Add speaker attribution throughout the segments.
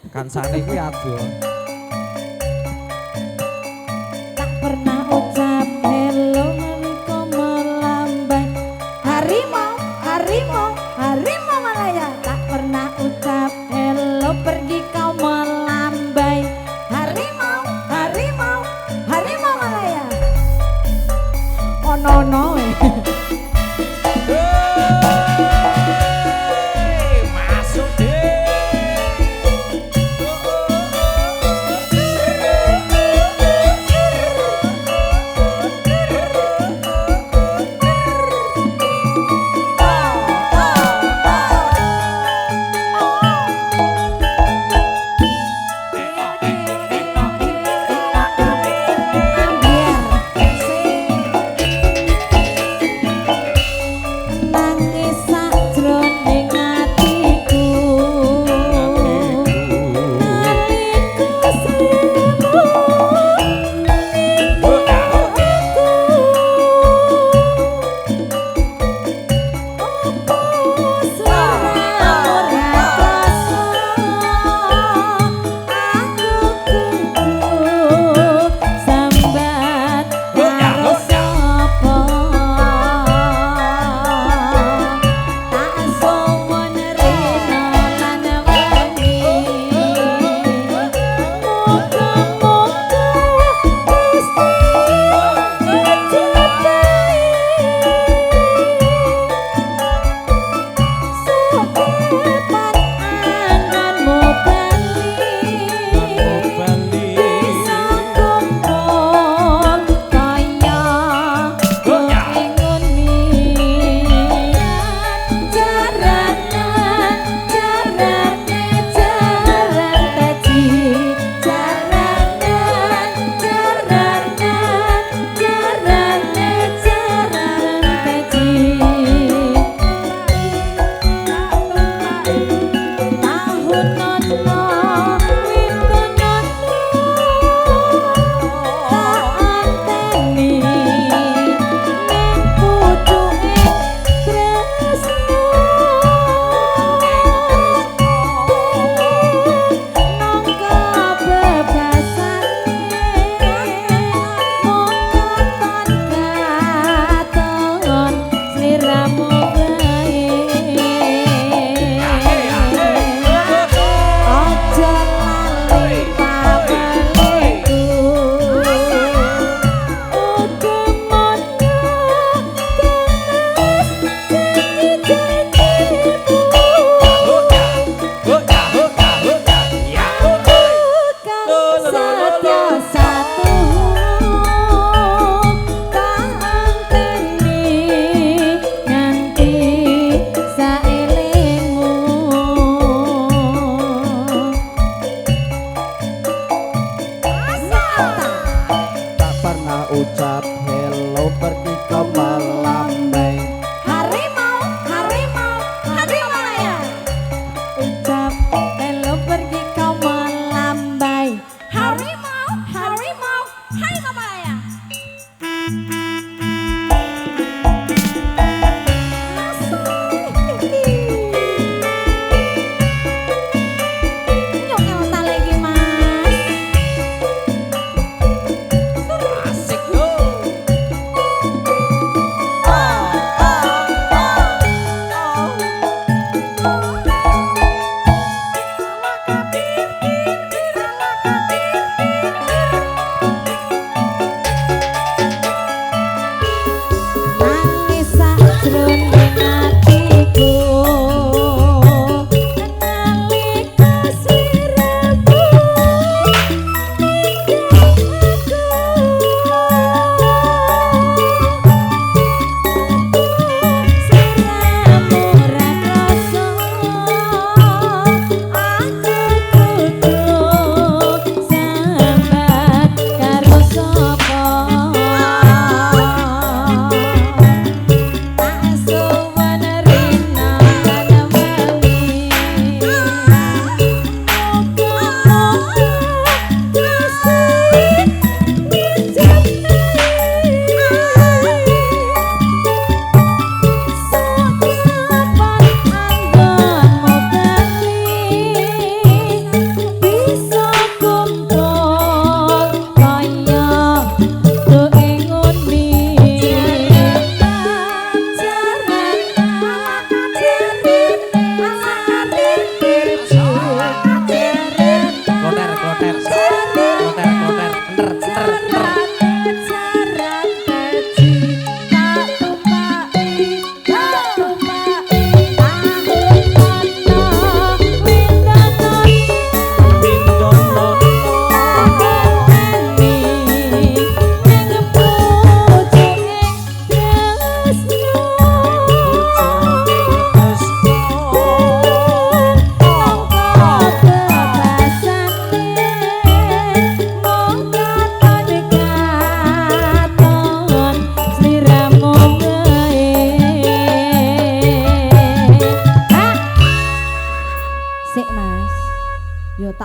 Speaker 1: Kancane kuwi adoh.
Speaker 2: Tak pernah ucap hello nalika melambai. Harimau, harimau, harimau Malaya. Tak pernah ucap hello pergi kau melambai. Harimau, harimau, harimau Malaya. Oh no.
Speaker 1: Masuk deh. Ucap hello pergi ke melambai.
Speaker 2: Harimau, harimau, harimau Malaya. Ucap hello pergi kau melambai. Harimau, harimau, harimau Malaya. Nyongel tak lagi mas.
Speaker 1: Asik yo.
Speaker 2: Nangis sakjroning atiku nalika sliramu sliramu ra krasa aku kudu sambat karo sapa. So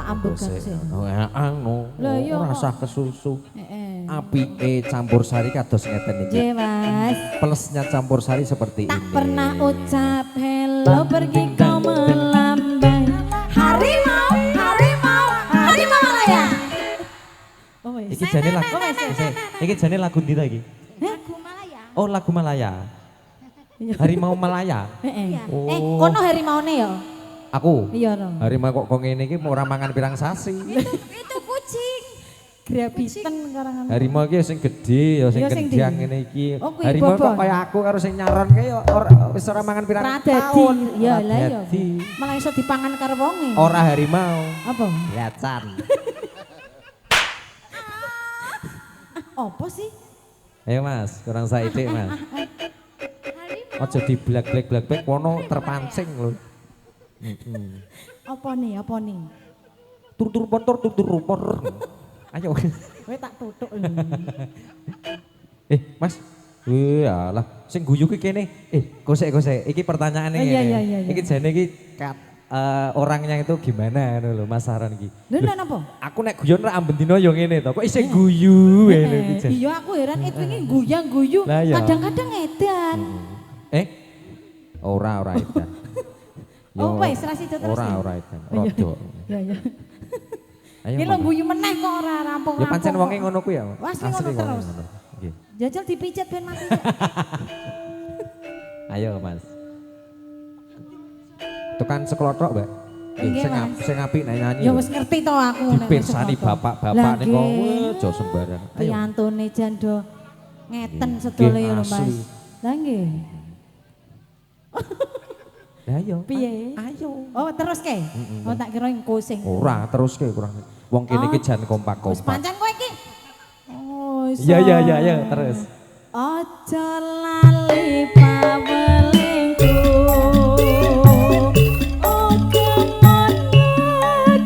Speaker 2: tak ambekan sih.
Speaker 1: Anu,
Speaker 2: Lah iya
Speaker 1: rasa
Speaker 2: kok.
Speaker 1: kesusu.
Speaker 2: Heeh.
Speaker 1: Apike campur sari kados ngeten iki.
Speaker 2: Nggih, Mas.
Speaker 1: Plusnya campur sari seperti
Speaker 2: Tak
Speaker 1: ini.
Speaker 2: pernah ucap hello pergi kau melambai. Harimau, harimau, harimau Malaya. Oh, wis.
Speaker 1: Iki jane lagu.
Speaker 2: Oh, wis, wis.
Speaker 1: Iki jane lagu ndi ta iki?
Speaker 2: Lagu Malaya.
Speaker 1: Oh, lagu Malaya.
Speaker 2: Iya.
Speaker 1: Harimau Malaya.
Speaker 2: Heeh.
Speaker 1: Oh.
Speaker 2: Kono harimaune ya?
Speaker 1: Aku.
Speaker 2: Iya, no.
Speaker 1: Harimau kok ngene iki ora mangan pirang sasi.
Speaker 2: Itu kucing. Grabiten karangan.
Speaker 1: Harimau iki sing gedhe ya sing
Speaker 2: Iya, sing
Speaker 1: gendang
Speaker 2: ndi?
Speaker 1: ngene iki.
Speaker 2: Oh, kuwi
Speaker 1: Harimau kok
Speaker 2: bobon.
Speaker 1: kaya aku karo sing nyaron kae ya ora wis ora mangan pirang
Speaker 2: Pradadi.
Speaker 1: tahun.
Speaker 2: Ya lah ya.
Speaker 1: Pradadi.
Speaker 2: Malah iso dipangan karo wonge.
Speaker 1: Ora harimau.
Speaker 2: Apa?
Speaker 1: Yacan.
Speaker 2: Apa sih?
Speaker 1: Ayo Mas, kurang saithik Mas. Aja di black wono terpancing lho.
Speaker 2: Apa nih? Apa nih?
Speaker 1: Tur motor tur rupor. Ayo.
Speaker 2: Kowe tak tutuk lho.
Speaker 1: Mas. Wih, alah sing guyu ki kene. Gosek. Iki pertanyaane
Speaker 2: Oh, iya,
Speaker 1: ngene.
Speaker 2: iya, iya, iya.
Speaker 1: Iki jane iki orangnya itu gimana ngono lho Mas Saron iki.
Speaker 2: Lho nek napa?
Speaker 1: Aku nek guyon ra amben dino yo ngene to. Kok isih guyu ngene iki jan.
Speaker 2: Iya aku heran itu wingi guyang-guyu
Speaker 1: Lah, iya.
Speaker 2: kadang-kadang edan.
Speaker 1: Ora edan.
Speaker 2: Oh wis ra sido terus.
Speaker 1: Ora edan.
Speaker 2: Iya.
Speaker 1: Rodo.
Speaker 2: Ya ya.
Speaker 1: Ayo.
Speaker 2: Iki lho guyu meneh kok ora rampung.
Speaker 1: Ya pancen wonge ngono kuwi ya.
Speaker 2: Asli ngono
Speaker 1: wonge
Speaker 2: terus.
Speaker 1: ngono. Nggih.
Speaker 2: Jajal dipijet ben mati.
Speaker 1: Ayo Mas. Tekan seklothok, Mbak.
Speaker 2: Nggih, Mas.
Speaker 1: Sing apik nek nyanyi.
Speaker 2: Ya wis ngerti to aku nek
Speaker 1: dipirsani
Speaker 2: sekolah.
Speaker 1: bapak-bapak
Speaker 2: Lah,
Speaker 1: niku
Speaker 2: nggih.
Speaker 1: aja sembarang. Ayo.
Speaker 2: Piyantune jan do ngeten
Speaker 1: Nggih,
Speaker 2: sedole lho Mas.
Speaker 1: asli.
Speaker 2: Lah nggih.
Speaker 1: Lah ayo.
Speaker 2: Piye?
Speaker 1: Ayo.
Speaker 2: Oh terus ke? Oh tak kira engko sing.
Speaker 1: Ora terus ke kurang. Wong kene iki jan
Speaker 2: Wis
Speaker 1: kompak-kompak.
Speaker 2: pancen kowe iki. Oh iso.
Speaker 1: Iya, terus.
Speaker 2: Aja lali pawelingku. Oke mono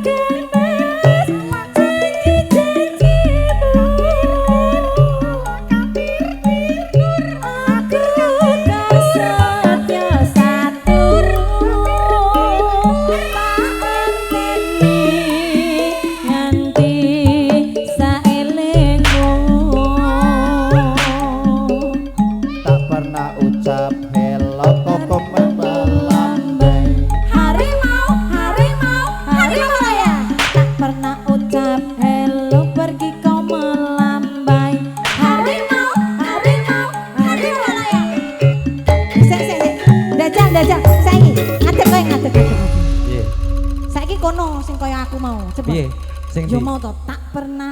Speaker 2: kenes janji-janjimu. Aku tak setia satu. Tak anteni nganti saelingmu.
Speaker 1: Tak pernah ucap hello kok melambai.
Speaker 2: Harimau, harimau, harimau ya. Tak pernah ucap hello pergi kau melambai. Harimau, harimau, harimau ya. Sik. Dajal. Saiki ngadeg kowe ngadeg.
Speaker 1: Piye?
Speaker 2: Saiki kono sing kaya aku mau. Coba.
Speaker 1: Piye? Sing
Speaker 2: Yo
Speaker 1: ndi?
Speaker 2: mau to tak pernah